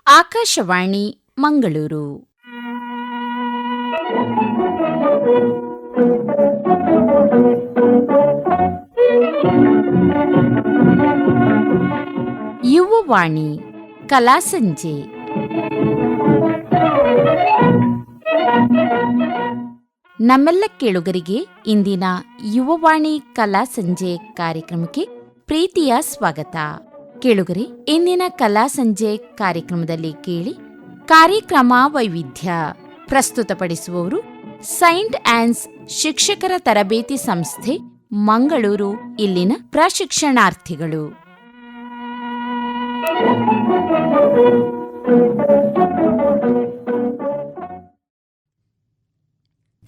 ಆಕಾಶವಾಣಿ ಮಂಗಳೂರು. ಯುವವಾಣಿ ಕಲಾಸಂಜೆ. ನಮ್ಮೆಲ್ಲ ಕೇಳುಗರಿಗೆ ಇಂದಿನ ಯುವವಾಣಿ ಕಲಾಸಂಜೆ ಕಾರ್ಯಕ್ರಮಕ್ಕೆ ಪ್ರೀತಿಯ ಸ್ವಾಗತ. ಕೇಳುಗರೆ, ಇಂದಿನ ಕಲಾಸಂಜೆ ಕಾರ್ಯಕ್ರಮದಲ್ಲಿ ಕೇಳಿ ಕಾರ್ಯಕ್ರಮ ವೈವಿಧ್ಯ. ಪ್ರಸ್ತುತಪಡಿಸುವವರು ಸೈಂಟ್ ಆನ್ಸ್ ಶಿಕ್ಷಕರ ತರಬೇತಿ ಸಂಸ್ಥೆ ಮಂಗಳೂರು, ಇಲ್ಲಿನ ಪ್ರಶಿಕ್ಷಣಾರ್ಥಿಗಳು.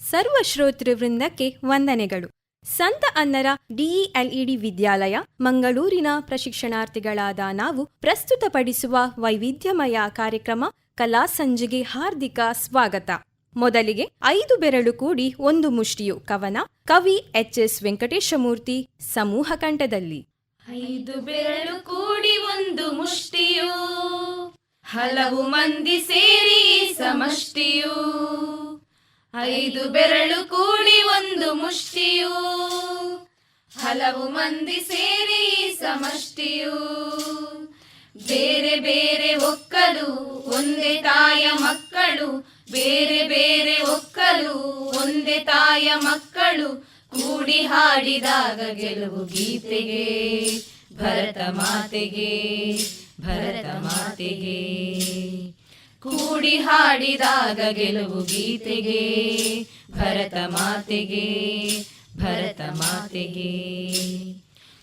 ಸರ್ವ ಶ್ರೋತೃವೃಂದಕ್ಕೆ ವಂದನೆಗಳು. ಸಂತ ಅನ್ನರ ಡಿಇಎಲ್ಇಡಿ ವಿದ್ಯಾಲಯ ಮಂಗಳೂರಿನ ಪ್ರಶಿಕ್ಷಣಾರ್ಥಿಗಳಾದ ನಾವು ಪ್ರಸ್ತುತಪಡಿಸುವ ವೈವಿಧ್ಯಮಯ ಕಾರ್ಯಕ್ರಮ ಕಲಾಸಂಜೆಗೆ ಹಾರ್ದಿಕ ಸ್ವಾಗತ. ಮೊದಲಿಗೆ 5 ಬೆರಳು ಕೂಡಿ ಒಂದು ಮುಷ್ಟಿಯು ಕವನ, ಕವಿ ಎಚ್.ಎಸ್. ವೆಂಕಟೇಶಮೂರ್ತಿ ಸಮೂಹ ಕಂಠದಲ್ಲಿ. 5 ಬೆರಳು ಕೂಡಿ ಒಂದು ಮುಷ್ಟಿಯು, ಹಲವು ಮಂದಿ ಸೇರಿ ಸಮಷ್ಟಿಯು. 5 ಬೆರಳು ಕೂಡಿ ಒಂದು ಮುಷ್ಟಿಯು, ಹಲವು ಮಂದಿ ಸೇರಿ ಸಮಷ್ಟಿಯು. ಬೇರೆ ಬೇರೆ ಒಕ್ಕಲು ಒಂದೇ ತಾಯ ಮಕ್ಕಳು, ಬೇರೆ ಬೇರೆ ಒಕ್ಕಲು ಒಂದೇ ತಾಯ ಮಕ್ಕಳು. ಕೂಡಿ ಹಾಡಿದಾಗ ಗೆಲುವು ಗೀತೆಗೆ, ಭರತ ಮಾತೆಗೆ, ಭರತ ಮಾತೆಗೆ. ಕೂಡಿ ಹಾಡಿದಾಗ ಗೆಲುವು ಗೀತೆಗೆ, ಭರತ ಮಾತೆಗೆ, ಭರತ ಮಾತೆಗೆ.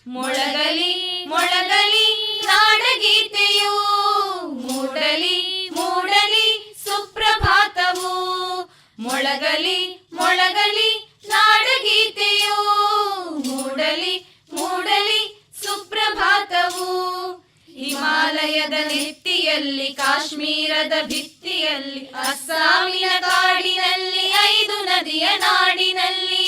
ಮೊಳಗಲಿ ಮೊಳಗಲಿ ನಾಡಗೀತೆಯು, ಮೂಡಲಿ ಮೂಡಲಿ ಸುಪ್ರಭಾತವು. ಮೊಳಗಲಿ ಮೊಳಗಲಿ ನಾಡಗೀತೆಯು, ಮೂಡಲಿ ಮೂಡಲಿ ಸುಪ್ರಭಾತವು. ಹಿಮಾಲಯದ ನೆತ್ತಿಯಲ್ಲಿ, ಕಾಶ್ಮೀರದ ಭಿತ್ತಿಯಲ್ಲಿ, ಅಸ್ಸಾಮಿನ ಕಾಡಿನಲ್ಲಿ, 5 ನದಿಯ ನಾಡಿನಲ್ಲಿ.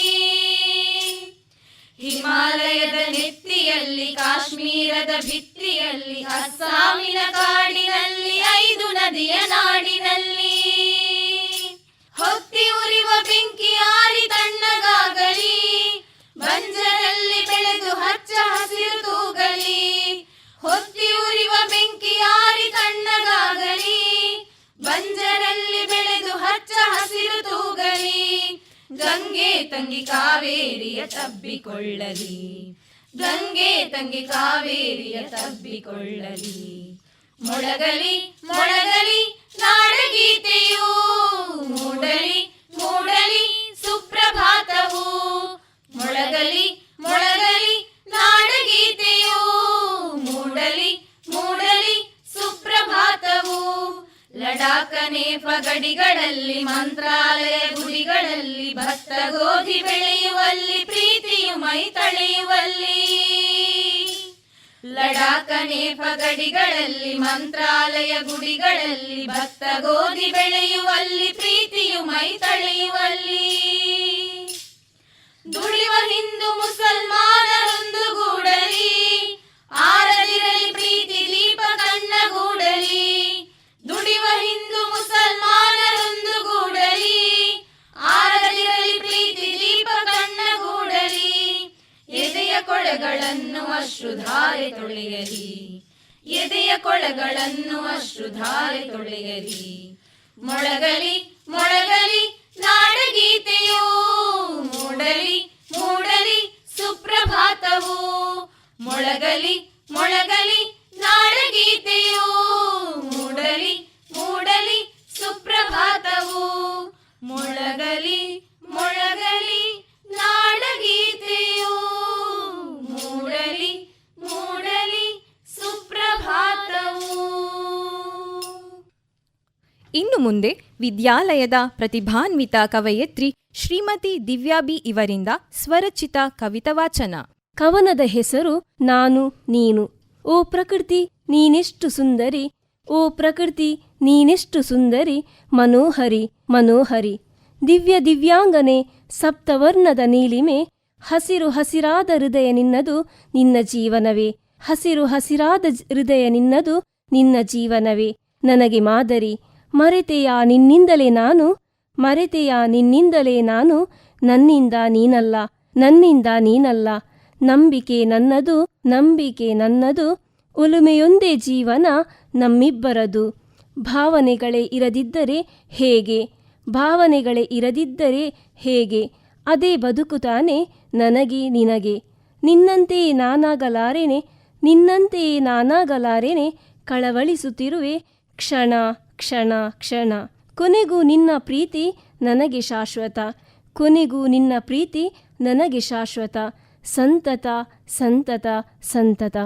ಹಿಮಾಲಯದ ನೆತ್ತಿಯಲ್ಲಿ, ಕಾಶ್ಮೀರದ ಭಿತ್ತಿಯಲ್ಲಿ, ಅಸ್ಸಾಮಿನ ಕಾಡಿನಲ್ಲಿ, 5 ನದಿಯ ನಾಡಿನಲ್ಲಿ. ಹೊತ್ತಿ ಉರಿವ ಬೆಂಕಿ ಆರಿ ತಣ್ಣಗಾಗಲಿ, ಬಂಜರಲ್ಲಿ ಬೆಳೆದು ಹಚ್ಚ ಹಸಿರು ತೂಗಲಿ. ಹೊತ್ತಿ ಉರಿವ ಬೆಂಕಿ ಆರಿ ತಣ್ಣಗಾಗಲಿ, ಬಂಜರಲ್ಲಿ ಬೆಳೆದು ಹಚ್ಚ ಹಸಿರು ತೂಗಲಿ. ಗಂಗೆ ತಂಗಿ ಕಾವೇರಿಯ ತಬ್ಬಿಕೊಳ್ಳಲಿ, ಗಂಗೆ ತಂಗಿ ಕಾವೇರಿಯ ತಬ್ಬಿಕೊಳ್ಳಲಿ. ಮೊಳಗಲಿ ಮೊಳಗಲಿ ನಾಡಗೀತೆಯು, ಮೂಡಲಿ ಮೂಡಲಿ ಸುಪ್ರಭಾತವು. ಮೊಳಗಲಿ ಮೊಳಗಲಿ ನಾಡಗೀತೆಯು, ಮೂಡಲಿ ಮೂಡಲಿ ಸುಪ್ರಭಾತವು. ಲಡಾಖ ನೇಫ ಗಡಿಗಳಲ್ಲಿ, ಮಂತ್ರಾಲಯ ಗುಡಿಗಳಲ್ಲಿ, ಭತ್ತ ಗೋಧಿ ಬೆಳೆಯುವಲ್ಲಿ, ಪ್ರೀತಿಯು ಮೈ ತಳೆಯುವಲ್ಲಿ. ಲಡಾಖ ನೇಫ ಗಡಿಗಳಲ್ಲಿ, ಮಂತ್ರಾಲಯ ಗುಡಿಗಳಲ್ಲಿ, ಭತ್ತ ಗೋಧಿ ಬೆಳೆಯುವಲ್ಲಿ, ಪ್ರೀತಿಯು ಮೈ ತಳೆಯುವಲ್ಲಿ. ದುಡಿಯುವ ಹಿಂದೂ ಮುಸಲ್ಮಾನರೊಂದುಗೂಡಲಿ, ಆರದಿರಲಿ ಪ್ರೀತಿ ದೀಪ ಕಣ್ಣಗೂಡಲಿ. ದುಡಿಯುವ ಹಿಂದೂ ಮುಸಲ್ಮಾನರೊಂದುಗೂಡಲಿ, ಆರದಿರಲಿ ಪ್ರೀತಿ ದೀಪ ಕಣ್ಣಗೂಡಲಿ. ಎದೆಯ ಕೊಳೆಗಳನ್ನು ಅಶ್ರುಧಾರೆ ತೊಳೆಯಲಿ, ಎದೆಯ ಕೊಳೆಗಳನ್ನು ಅಶ್ರುಧಾರೆ ತೊಳೆಯಲಿ. ಮೊಳಗಲಿ ಮೊಳಗಲಿ ನಾಡಗೀತೆಯು, ಮೂಡಲಿ ಮೂಡಲಿ ಸುಪ್ರಭಾತವು. ಮೊಳಗಲಿ ಮೊಳಗಲಿ ನಾಡಗೀತೆಯು, ಮೂಡಲಿ ಮೂಡಲಿ ಸುಪ್ರಭಾತವು. ಮೊಳಗಲಿ ಮೊಳಗಲಿ ನಾಡಗೀತೆಯು, ಮೂಡಲಿ ಮೂಡಲಿ ಸುಪ್ರಭಾತವು. ಇನ್ನು ಮುಂದೆ ವಿದ್ಯಾಲಯದ ಪ್ರತಿಭಾನ್ವಿತ ಕವಯತ್ರಿ ಶ್ರೀಮತಿ ದಿವ್ಯಾ ಬಿ ಇವರಿಂದ ಸ್ವರಚಿತ ಕವಿತಾ ವಾಚನ. ಕವನದ ಹೆಸರು ನಾನು ನೀನು. ಓ ಪ್ರಕೃತಿ ನೀನೆಷ್ಟು ಸುಂದರಿ, ಓ ಪ್ರಕೃತಿ ನೀನೆಷ್ಟು ಸುಂದರಿ, ಮನೋಹರಿ ಮನೋಹರಿ. ದಿವ್ಯ ದಿವ್ಯಾಂಗನೆ ಸಪ್ತವರ್ಣದ ನೀಲಿಮೆ, ಹಸಿರು ಹಸಿರಾದ ಹೃದಯ ನಿನ್ನದು ನಿನ್ನ ಜೀವನವೇ, ಹಸಿರು ಹಸಿರಾದ ಹೃದಯ ನಿನ್ನದು ನಿನ್ನ ಜೀವನವೇ. ನನಗೆ ಮಾದರಿ. ಮರೆತೆಯ ನಿನ್ನಿಂದಲೇ ನಾನು, ಮರೆತೆಯ ನಿನ್ನಿಂದಲೇ ನಾನು, ನನ್ನಿಂದ ನೀನಲ್ಲ, ನನ್ನಿಂದ ನೀನಲ್ಲ. ನಂಬಿಕೆ ನನ್ನದು, ನಂಬಿಕೆ ನನ್ನದು, ಒಲುಮೆಯೊಂದೇ ಜೀವನ ನಮ್ಮಿಬ್ಬರದು. ಭಾವನೆಗಳೇ ಇರದಿದ್ದರೆ ಹೇಗೆ, ಭಾವನೆಗಳೇ ಇರದಿದ್ದರೆ ಹೇಗೆ, ಅದೇ ಬದುಕು ತಾನೆ ನನಗೆ ನಿನಗೆ. ನಿನ್ನಂತೆಯೇ ನಾನಾಗಲಾರೆನೆ, ನಿನ್ನಂತೆಯೇ ನಾನಾಗಲಾರೆನೆ, ಕಳವಳಿಸುತ್ತಿರುವೆ ಕ್ಷಣ ಕ್ಷಣ ಕ್ಷಣ. ಕೊನೆಗೂ ನಿನ್ನ ಪ್ರೀತಿ ನನಗೆ ಶಾಶ್ವತ, ಕೊನೆಗೂ ನಿನ್ನ ಪ್ರೀತಿ ನನಗೆ ಶಾಶ್ವತ, ಸಂತತ ಸಂತತ ಸಂತತ.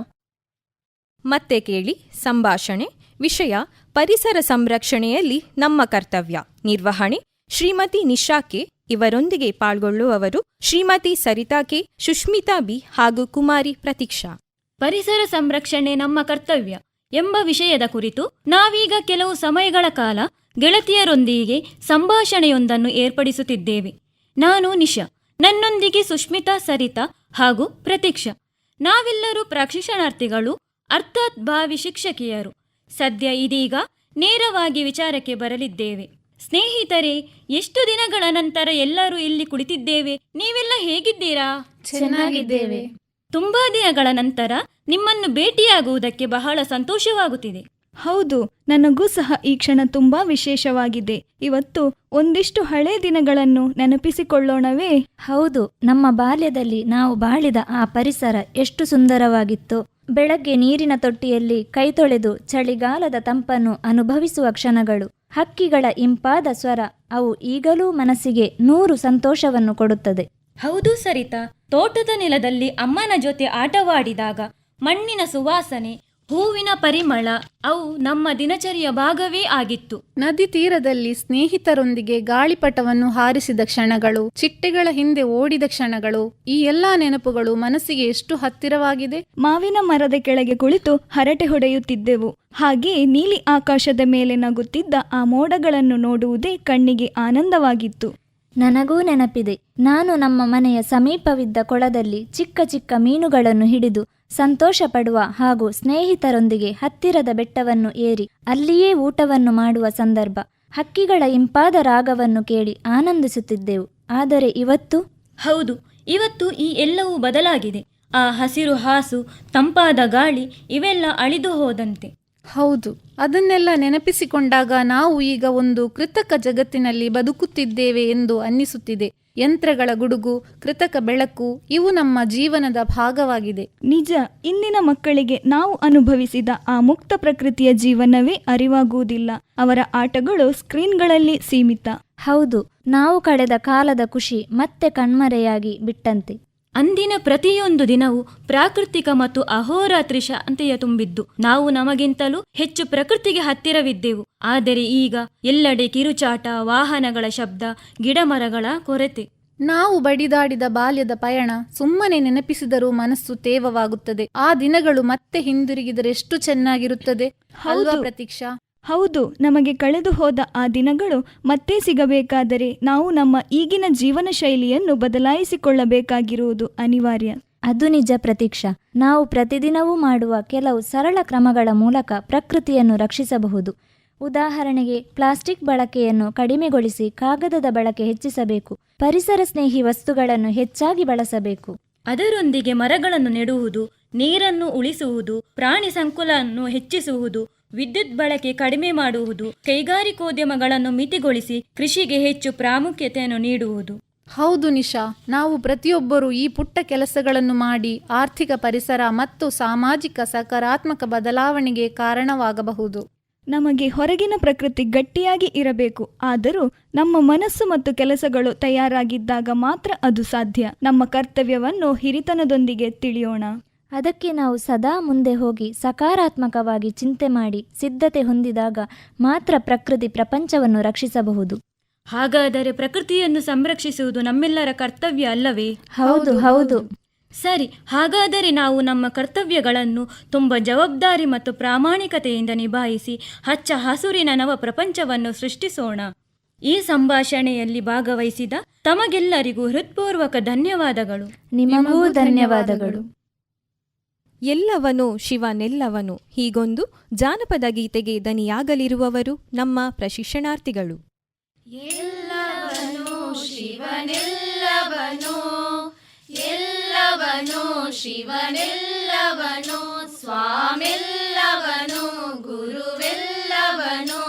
ಮತ್ತೆ ಕೇಳಿ ಸಂಭಾಷಣೆ. ವಿಷಯ ಪರಿಸರ ಸಂರಕ್ಷಣೆಯಲ್ಲಿ ನಮ್ಮ ಕರ್ತವ್ಯ. ನಿರ್ವಹಣೆ ಶ್ರೀಮತಿ ನಿಶಾ ಕೆ. ಇವರೊಂದಿಗೆ ಪಾಲ್ಗೊಳ್ಳುವವರು ಶ್ರೀಮತಿ ಸರಿತಾ ಕೆ, ಸುಷ್ಮಿತಾ ಬಿ ಹಾಗೂ ಕುಮಾರಿ ಪ್ರತೀಕ್ಷಾ. ಪರಿಸರ ಸಂರಕ್ಷಣೆ ನಮ್ಮ ಕರ್ತವ್ಯ ಎಂಬ ವಿಷಯದ ಕುರಿತು ನಾವೀಗ ಕೆಲವು ಸಮಯಗಳ ಕಾಲ ಗೆಳತಿಯರೊಂದಿಗೆ ಸಂಭಾಷಣೆಯೊಂದನ್ನು ಏರ್ಪಡಿಸುತ್ತಿದ್ದೇವೆ. ನಾನು ನಿಶಾ, ನನ್ನೊಂದಿಗೆ ಸುಷ್ಮಿತಾ, ಸರಿತಾ ಹಾಗೂ ಪ್ರತೀಕ್ಷಾ. ನಾವೆಲ್ಲರೂ ಪ್ರಶಿಕ್ಷಣಾರ್ಥಿಗಳು, ಅರ್ಥಾತ್ ಭಾವಿ ಶಿಕ್ಷಕಿಯರು. ಸದ್ಯ ಇದೀಗ ನೇರವಾಗಿ ವಿಚಾರಕ್ಕೆ ಬರಲಿದ್ದೇವೆ. ಸ್ನೇಹಿತರೆ, ಎಷ್ಟು ದಿನಗಳ ನಂತರ ಎಲ್ಲರೂ ಇಲ್ಲಿ ಕುಳಿತಿದ್ದೇವೆ. ನೀವೆಲ್ಲ ಹೇಗಿದ್ದೀರಾ? ಚೆನ್ನಾಗಿದ್ದೇವೆ. ತುಂಬಾ ದಿನಗಳ ನಂತರ ನಿಮ್ಮನ್ನು ಭೇಟಿಯಾಗುವುದಕ್ಕೆ ಬಹಳ ಸಂತೋಷವಾಗುತ್ತಿದೆ. ಹೌದು, ನನಗೂ ಸಹ ಈ ಕ್ಷಣ ತುಂಬಾ ವಿಶೇಷವಾಗಿದೆ. ಇವತ್ತು ಒಂದಿಷ್ಟು ಹಳೆ ದಿನಗಳನ್ನು ನೆನಪಿಸಿಕೊಳ್ಳೋಣವೇ? ಹೌದು, ನಮ್ಮ ಬಾಲ್ಯದಲ್ಲಿ ನಾವು ಬಾಳಿದ ಆ ಪರಿಸರ ಎಷ್ಟು ಸುಂದರವಾಗಿತ್ತು. ಬೆಳಗ್ಗೆ ನೀರಿನ ತೊಟ್ಟಿಯಲ್ಲಿ ಕೈ ತೊಳೆದು ಚಳಿಗಾಲದ ತಂಪನ್ನು ಅನುಭವಿಸುವ ಕ್ಷಣಗಳು, ಹಕ್ಕಿಗಳ ಇಂಪಾದ ಸ್ವರ, ಅವು ಈಗಲೂ ಮನಸ್ಸಿಗೆ 100 ಸಂತೋಷವನ್ನು ಕೊಡುತ್ತದೆ. ಹೌದು ಸರಿತಾ, ತೋಟದ ನೆಲದಲ್ಲಿ ಅಮ್ಮನ ಜೊತೆ ಆಟವಾಡಿದಾಗ ಮಣ್ಣಿನ ಸುವಾಸನೆ, ಹೂವಿನ ಪರಿಮಳ, ಅವು ನಮ್ಮ ದಿನಚರಿಯ ಭಾಗವೇ ಆಗಿತ್ತು. ನದಿ ತೀರದಲ್ಲಿ ಸ್ನೇಹಿತರೊಂದಿಗೆ ಗಾಳಿಪಟವನ್ನು ಹಾರಿಸಿದ ಕ್ಷಣಗಳು, ಚಿಟ್ಟೆಗಳ ಹಿಂದೆ ಓಡಿದ ಕ್ಷಣಗಳು, ಈ ಎಲ್ಲಾ ನೆನಪುಗಳು ಮನಸ್ಸಿಗೆ ಎಷ್ಟು ಹತ್ತಿರವಾಗಿದೆ. ಮಾವಿನ ಮರದ ಕೆಳಗೆ ಕುಳಿತು ಹರಟೆ ಹೊಡೆಯುತ್ತಿದ್ದೆವು. ಹಾಗೆ ನೀಲಿ ಆಕಾಶದ ಮೇಲೆ ನಗುತ್ತಿದ್ದ ಆ ಮೋಡಗಳನ್ನು ನೋಡುವುದೇ ಕಣ್ಣಿಗೆ ಆನಂದವಾಗಿತ್ತು. ನನಗೂ ನೆನಪಿದೆ, ನಾನು ನಮ್ಮ ಮನೆಯ ಸಮೀಪವಿದ್ದ ಕೊಳದಲ್ಲಿ ಚಿಕ್ಕ ಚಿಕ್ಕ ಮೀನುಗಳನ್ನು ಹಿಡಿದು ಸಂತೋಷ ಪಡುವ ಹಾಗೂ ಸ್ನೇಹಿತರೊಂದಿಗೆ ಹತ್ತಿರದ ಬೆಟ್ಟವನ್ನು ಏರಿ ಅಲ್ಲಿಯೇ ಊಟವನ್ನು ಮಾಡುವ ಸಂದರ್ಭ. ಹಕ್ಕಿಗಳ ಇಂಪಾದ ರಾಗವನ್ನು ಕೇಳಿ ಆನಂದಿಸುತ್ತಿದ್ದೆವು. ಆದರೆ ಇವತ್ತು? ಹೌದು, ಇವತ್ತು ಈ ಎಲ್ಲವೂ ಬದಲಾಗಿದೆ. ಆ ಹಸಿರು ಹಾಸು, ತಂಪಾದ ಗಾಳಿ ಇವೆಲ್ಲ ಅಳಿದು ಹೋದಂತೆ. ಹೌದು, ಅದನ್ನೆಲ್ಲ ನೆನಪಿಸಿಕೊಂಡಾಗ ನಾವು ಈಗ ಒಂದು ಕೃತಕ ಜಗತ್ತಿನಲ್ಲಿ ಬದುಕುತ್ತಿದ್ದೇವೆ ಎಂದು ಅನ್ನಿಸುತ್ತಿದೆ. ಯಂತ್ರಗಳ ಗುಡುಗು, ಕೃತಕ ಬೆಳಕು, ಇವು ನಮ್ಮ ಜೀವನದ ಭಾಗವಾಗಿದೆ. ನಿಜ, ಇಂದಿನ ಮಕ್ಕಳಿಗೆ ನಾವು ಅನುಭವಿಸಿದ ಆ ಮುಕ್ತ ಪ್ರಕೃತಿಯ ಜೀವನವೇ ಅರಿವಾಗುವುದಿಲ್ಲ. ಅವರ ಆಟಗಳು ಸ್ಕ್ರೀನ್ಗಳಲ್ಲಿ ಸೀಮಿತ. ಹೌದು, ನಾವು ಕಳೆದ ಕಾಲದ ಖುಷಿ ಮತ್ತೆ ಕಣ್ಮರೆಯಾಗಿ ಬಿಟ್ಟಂತೆ. ಅಂದಿನ ಪ್ರತಿಯೊಂದು ದಿನವೂ ಪ್ರಾಕೃತಿಕ ಮತ್ತು ಅಹೋರಾತ್ರಿ ಶಾಂತಿಯ ತುಂಬಿದ್ದು. ನಾವು ನಮಗಿಂತಲೂ ಹೆಚ್ಚು ಪ್ರಕೃತಿಗೆ ಹತ್ತಿರವಿದ್ದೆವು. ಆದರೆ ಈಗ ಎಲ್ಲೆಡೆ ಕಿರುಚಾಟ, ವಾಹನಗಳ ಶಬ್ದ, ಗಿಡಮರಗಳ ಕೊರತೆ. ನಾವು ಬಡಿದಾಡಿದ ಬಾಲ್ಯದ ಪಯಣ ಸುಮ್ಮನೆ ನೆನಪಿಸಿದರೂ ಮನಸ್ಸು ತೇವವಾಗುತ್ತದೆ. ಆ ದಿನಗಳು ಮತ್ತೆ ಹಿಂದಿರುಗಿದರೆ ಎಷ್ಟು ಚೆನ್ನಾಗಿರುತ್ತದೆ ಅಲ್ವಾ ಪ್ರತೀಕ್ಷಾ? ಹೌದು, ನಮಗೆ ಕಳೆದು ಹೋದ ಆ ದಿನಗಳು ಮತ್ತೆ ಸಿಗಬೇಕಾದರೆ ನಾವು ನಮ್ಮ ಈಗಿನ ಜೀವನ ಶೈಲಿಯನ್ನು ಬದಲಾಯಿಸಿಕೊಳ್ಳಬೇಕಾಗಿರುವುದು ಅನಿವಾರ್ಯ. ಅದು ನಿಜ ಪ್ರತೀಕ್ಷಾ. ನಾವು ಪ್ರತಿದಿನವೂ ಮಾಡುವ ಕೆಲವು ಸರಳ ಕ್ರಮಗಳ ಮೂಲಕ ಪ್ರಕೃತಿಯನ್ನು ರಕ್ಷಿಸಬಹುದು. ಉದಾಹರಣೆಗೆ, ಪ್ಲಾಸ್ಟಿಕ್ ಬಳಕೆಯನ್ನು ಕಡಿಮೆಗೊಳಿಸಿ ಕಾಗದದ ಬಳಕೆ ಹೆಚ್ಚಿಸಬೇಕು. ಪರಿಸರ ಸ್ನೇಹಿ ವಸ್ತುಗಳನ್ನು ಹೆಚ್ಚಾಗಿ ಬಳಸಬೇಕು. ಅದರೊಂದಿಗೆ ಮರಗಳನ್ನು ನೆಡುವುದು, ನೀರನ್ನು ಉಳಿಸುವುದು, ಪ್ರಾಣಿ ಸಂಕುಲವನ್ನು ಹೆಚ್ಚಿಸುವುದು, ವಿದ್ಯುತ್ ಬಳಕೆ ಕಡಿಮೆ ಮಾಡುವುದು, ಕೈಗಾರಿಕೋದ್ಯಮಗಳನ್ನು ಮಿತಿಗೊಳಿಸಿ ಕೃಷಿಗೆ ಹೆಚ್ಚು ಪ್ರಾಮುಖ್ಯತೆಯನ್ನು ನೀಡುವುದು. ಹೌದು ನಿಶಾ, ನಾವು ಪ್ರತಿಯೊಬ್ಬರೂ ಈ ಪುಟ್ಟ ಕೆಲಸಗಳನ್ನು ಮಾಡಿ ಆರ್ಥಿಕ, ಪರಿಸರ ಮತ್ತು ಸಾಮಾಜಿಕ ಸಕಾರಾತ್ಮಕ ಬದಲಾವಣೆಗೆ ಕಾರಣವಾಗಬಹುದು. ನಮಗೆ ಹೊರಗಿನ ಪ್ರಕೃತಿ ಗಟ್ಟಿಯಾಗಿ ಇರಬೇಕು, ಆದರೂ ನಮ್ಮ ಮನಸ್ಸು ಮತ್ತು ಕೆಲಸಗಳು ತಯಾರಾಗಿದ್ದಾಗ ಮಾತ್ರ ಅದು ಸಾಧ್ಯ. ನಮ್ಮ ಕರ್ತವ್ಯವನ್ನು ಹಿರಿತನದೊಂದಿಗೆ ತಿಳಿಯೋಣ. ಅದಕ್ಕೆ ನಾವು ಸದಾ ಮುಂದೆ ಹೋಗಿ ಸಕಾರಾತ್ಮಕವಾಗಿ ಚಿಂತೆ ಮಾಡಿ ಸಿದ್ಧತೆ ಹೊಂದಿದಾಗ ಮಾತ್ರ ಪ್ರಕೃತಿ ಪ್ರಪಂಚವನ್ನು ರಕ್ಷಿಸಬಹುದು. ಹಾಗಾದರೆ ಪ್ರಕೃತಿಯನ್ನು ಸಂರಕ್ಷಿಸುವುದು ನಮ್ಮೆಲ್ಲರ ಕರ್ತವ್ಯ ಅಲ್ಲವೇ? ಹೌದು ಹೌದು. ಸರಿ, ಹಾಗಾದರೆ ನಾವು ನಮ್ಮ ಕರ್ತವ್ಯಗಳನ್ನು ತುಂಬ ಜವಾಬ್ದಾರಿ ಮತ್ತು ಪ್ರಾಮಾಣಿಕತೆಯಿಂದ ನಿಭಾಯಿಸಿ ಹಚ್ಚ ಹಸುರಿನ ನವ ಪ್ರಪಂಚವನ್ನು ಸೃಷ್ಟಿಸೋಣ. ಈ ಸಂಭಾಷಣೆಯಲ್ಲಿ ಭಾಗವಹಿಸಿದ ತಮಗೆಲ್ಲರಿಗೂ ಹೃತ್ಪೂರ್ವಕ ಧನ್ಯವಾದಗಳು. ನಿಮಗೂ ಧನ್ಯವಾದಗಳು. ಎಲ್ಲವನೋ ಶಿವನೆಲ್ಲವನು ಹೀಗೊಂದು ಜಾನಪದ ಗೀತೆಗೆ ದನಿಯಾಗಲಿರುವವರು ನಮ್ಮ ಪ್ರಶಿಕ್ಷಣಾರ್ಥಿಗಳು. ಎಲ್ಲವನೋ ಶಿವನೆಲ್ಲವನೋ, ಎಲ್ಲವನೋ ಶಿವನೆಲ್ಲವನೋ, ಸ್ವಾಮೆಲ್ಲವನೋ ಗುರುವೆಲ್ಲವನೋ,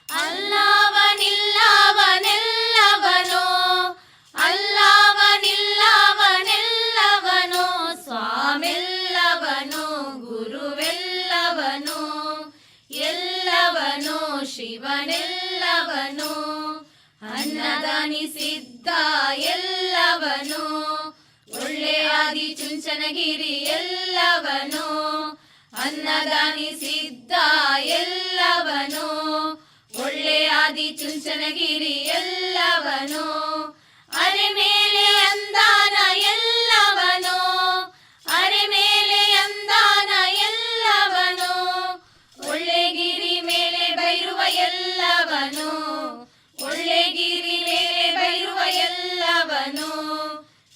ಅಲ್ಲವನಿಲ್ಲವನೆಲ್ಲವನೋ, ಅಲ್ಲವನಿಲ್ಲವನೆಲ್ಲವನೋ, ಸ್ವಾಮೆಲ್ಲವನೋ ಗುರುವೆಲ್ಲವನೋ, ಎಲ್ಲವನೋ ಶಿವನೆಲ್ಲವನೋ, ಅನ್ನದಾನಿಸಿದ್ದ ಎಲ್ಲವನೋ, ಒಳ್ಳೆ ಆದಿ ಚುಂಚನಗಿರಿ ಎಲ್ಲವನೋ, ಅನ್ನದಾನಿಸಿದ್ದ ಎಲ್ಲವನೋ, ಒಳ್ಳೆ ಆದಿ ಚುಂಚನಗಿರಿ ಎಲ್ಲವನೋ, ಅರೆ ಮೇಲೆ ಅಂದಾನ ಎಲ್ಲವನೋ, ಅರೆ ಮೇಲೆ ಅಂದಾನ ಎಲ್ಲವನೋ, ಒಳ್ಳೆ ಗಿರಿ ಮೇಲೆ ಬೈರುವ ಎಲ್ಲವನೋ, ಒಳ್ಳೆ ಗಿರಿ ಮೇಲೆ ಬೈರುವ ಎಲ್ಲವನೋ,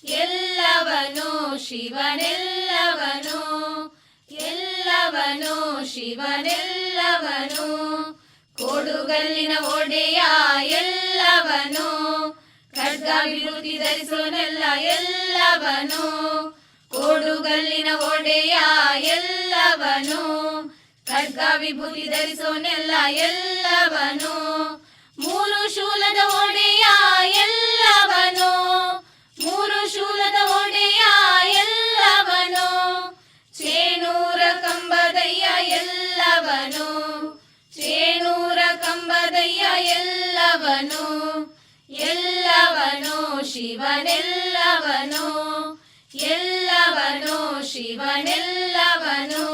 ಎಲ್ಲವನೋ ಶಿವನೆಲ್ಲವನೋ, ಎಲ್ಲವನೋ ಶಿವನೆಲ್ಲವನೋ, ಕೋಡುಗಲ್ಲಿನ ಒಡೆಯ ಎಲ್ಲವನೋ, ಖಡ್ಗ ವಿಭೂತಿ ಧರಿಸೋನೆಲ್ಲ ಎಲ್ಲವನೋ, ಕೋಡುಗಲ್ಲಿನ ಒಡೆಯ ಎಲ್ಲವನೋ, ಖಡ್ಗ ವಿಭೂತಿ ಧರಿಸೋನೆಲ್ಲ ಎಲ್ಲವನೋ, ಮೂರು ಶೂಲದ ಒಡೆಯ ಎಲ್ಲವನೋ, ಮೂರು ಶೂಲದ ಒಡೆಯ ಎಲ್ಲವನೋ, ಚೇಣೂರ ಕಂಬದಯ್ಯ ಎಲ್ಲವನೋ, ಚೇಣೂರ ಕಂಬದಯ್ಯ ಎಲ್ಲವನೋ, ಎಲ್ಲವನೋ ಶಿವನೆಲ್ಲವನೋ, ಎಲ್ಲವನೋ ಶಿವನೆಲ್ಲವನೋ,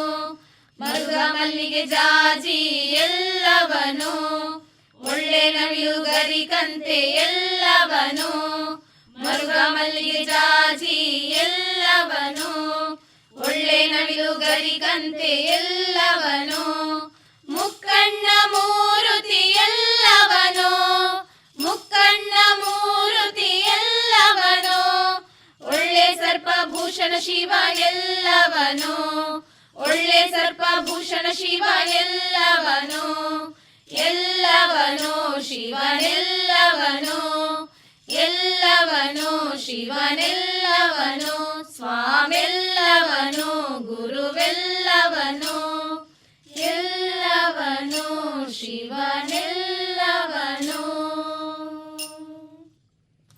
ಮರುಗ ಮಲ್ಲಿಗೆ ಜಾಜಿ ಎಲ್ಲವನೋ, ಒಳ್ಳೆ ನವಿಲು ಗರಿಕಂತೆ ಎಲ್ಲವನೋ, ಮರುಗ ಮಲ್ಲಿಗೆ ಜಾಜಿ ಎಲ್ಲವನೋ, ಒಳ್ಳೆ ನವಿಲು ಗರಿಕಂತೆ ಎಲ್ಲವನೋ, ಮುಕ್ಕಣ್ಣ ಮೂರುತಿ ಎಲ್ಲವನೋ, ಮುಕ್ಕಣ್ಣ ಮೂರುತಿ ಎಲ್ಲವನೋ, ಒಳ್ಳೆ ಸರ್ಪಭೂಷಣ ಶಿವ ಎಲ್ಲವನೋ, ಒಳ್ಳೆ ಸರ್ಪಭೂಷಣ ಶಿವ ಎಲ್ಲವನೋ, ಎಲ್ಲವನೋ ಶಿವನೆಲ್ಲವನೋ, ಎಲ್ಲವನೋ ಶಿವನೆಲ್ಲವನೋ, ಸ್ವಾಮೆಲ್ಲವನೋ ಗುರುವೆಲ್ಲವನೋ, ಎಲ್ಲವನೋ ಶಿವನೆಲ್ಲವನೋ.